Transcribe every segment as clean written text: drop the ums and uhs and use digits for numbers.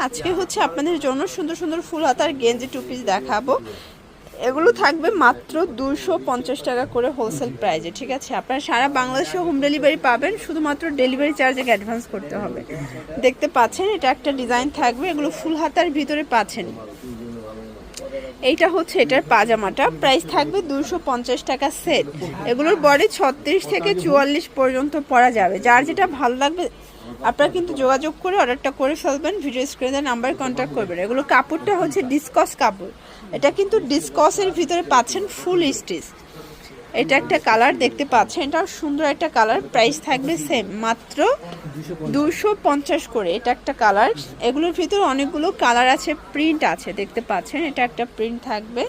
আজকে হচ্ছে আপনাদের জন্য সুন্দর সুন্দর ফুল হাতার গেঞ্জি টু পিস দেখাবো। এগুলো থাকবে মাত্র 250 টাকা করে হোলসেল প্রাইজে, ঠিক আছে? আপনারা সারা বাংলাদেশে হোম ডেলিভারি পাবেন, শুধুমাত্র ডেলিভারি চার্জ অ্যাডভান্স করতে হবে। দেখতে পাচ্ছেন এটা একটা ডিজাইন থাকবে, এগুলো ফুল হাতার ভিতরে পাচ্ছেন। এইটা হচ্ছে এটার পাজামাটা, প্রাইস থাকবে 250 টাকা সেট। এগুলোর বডি 36 থেকে 44 পর্যন্ত পরা যাবে। যার যেটা ভালো লাগবে আপনারা কিন্তু যোগাযোগ করে অর্ডারটা করে ফেলবেন, ভিডিও স্ক্রিনে নাম্বারে কন্ট্যাক্ট করবেন। এগুলো কাপড়টা হচ্ছে ডিসকস কাপড়, এটা কিন্তু ডিসকসের ভিতরে পাচ্ছেন ফুল স্টিচ। এটা একটা কালার দেখতে পাচ্ছেন, এটাও সুন্দর একটা কালার, প্রাইস থাকবে সেম মাত্র 250 করে। এটা একটা কালার, এগুলোর ভিতরে অনেকগুলো কালার আছে, প্রিন্ট আছে, দেখতে পাচ্ছেন। এটা একটা প্রিন্ট থাকবে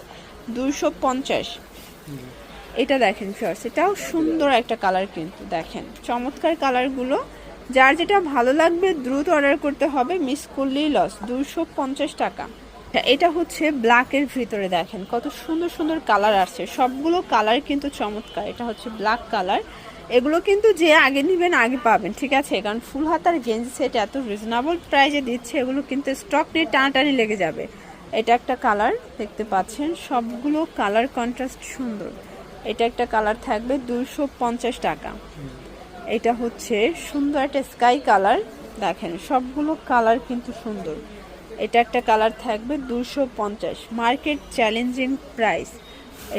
250। এটা দেখেন ফিয়ার্স, এটাও সুন্দর একটা কালার, কিন্তু দেখেন চমৎকার কালারগুলো। যার যেটা ভালো লাগবে দ্রুত অর্ডার করতে হবে, মিস করলেই লস। 250 টাকা। এটা হচ্ছে ব্ল্যাকের ভিতরে, দেখেন কত সুন্দর সুন্দর কালার আসছে, সবগুলো কালার কিন্তু চমৎকার। এটা হচ্ছে ব্ল্যাক কালার, এগুলো কিন্তু যে আগে নেবেন আগে পাবেন, ঠিক আছে? কারণ ফুল হাতার গেঞ্জি সেট এত রিজনেবল প্রাইসে দিচ্ছে, এগুলো কিন্তু স্টক নিয়ে টানাটানি লেগে যাবে। এটা একটা কালার দেখতে পাচ্ছেন, সবগুলো কালার কন্ট্রাস্ট সুন্দর। এটা একটা কালার থাকবে 250 টাকা। এটা হচ্ছে সুন্দর একটা স্কাই কালার, দেখেন সবগুলো কালার কিন্তু সুন্দর। এটা একটা কালার থাকবে 250, মার্কেট চ্যালেঞ্জিং প্রাইস।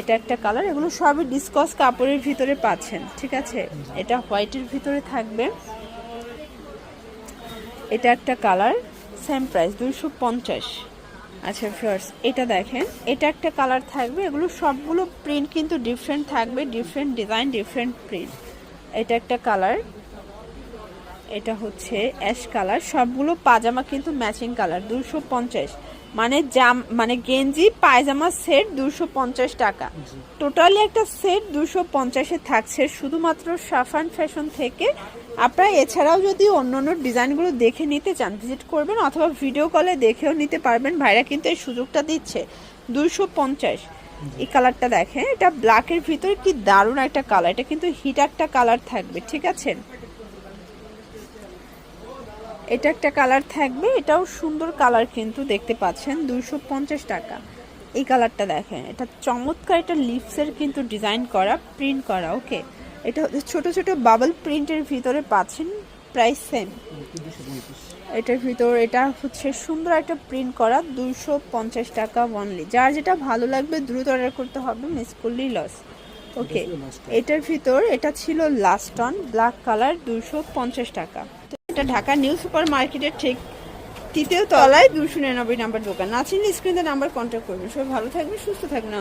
এটা একটা কালার, এগুলো সবই ডিসকস কাপড়ের ভিতরে পাচ্ছেন, ঠিক আছে? এটা হোয়াইটের ভিতরে থাকবে। এটা একটা কালার, সেম প্রাইস 250। আচ্ছা ফ্রেন্ডস, এটা দেখেন, এটা একটা কালার থাকবে। এগুলো সবগুলো প্রিন্ট কিন্তু ডিফারেন্ট থাকবে, ডিফারেন্ট ডিজাইন, ডিফারেন্ট প্রিন্ট। এটা একটা কালার, এটা হচ্ছে অ্যাশ কালার। সবগুলো পাজামা কিন্তু ম্যাচিং কালার। 250 মানে গেঞ্জি পায়জামা সেট 250 টাকা। টোটালি একটা সেট 250-এ থাকছে, শুধুমাত্র সাফান ফ্যাশন থেকে। আপনারা এছাড়াও যদি অন্য অন্য ডিজাইনগুলো দেখে নিতে চান ভিজিট করবেন, অথবা ভিডিও কলে দেখেও নিতে পারবেন। ভাইরা কিন্তু এই সুযোগটা দিচ্ছে 250। এই কালারটা দেখেন, এটা ব্ল্যাকের ভিতরে কি দারুণ একটা কালার, এটা কিন্তু হিট একটা কালার থাকবে, ঠিক আছে? এটা একটা কালার থাকবে, এটাও সুন্দর কালার কিন্তু দেখতে পাচ্ছেন, 250 টাকা। এই কালারটা দেখেন, এটা চমৎকার, এটা লিভসের কিন্তু ডিজাইন করা, প্রিন্ট করা, ওকে? এটা ছোট ছোট বাবল প্রিন্টের ভিতরে পাচ্ছেন, প্রাইস সেম। এটার ভিতর এটা হচ্ছে সুন্দর একটা প্রিন্ট করা, 250 টাকা অনলি। যার যেটা ভালো লাগবে দ্রুত অর্ডার করতে হবে, মিস করলেই লস, ওকে? এটার ভিতর এটা ছিল লাস্ট অন ব্ল্যাক কালার, 250 টাকা। এটা ঢাকা নিউ সুপার মার্কেটের ঠিক তৃতীয় তলায় 299 নাম্বার দোকান। নাচিন স্ক্রিনে নাম্বার কন্ট্যাক্ট করবেন। সবাই ভালো থাকবেন, সুস্থ থাকবেন।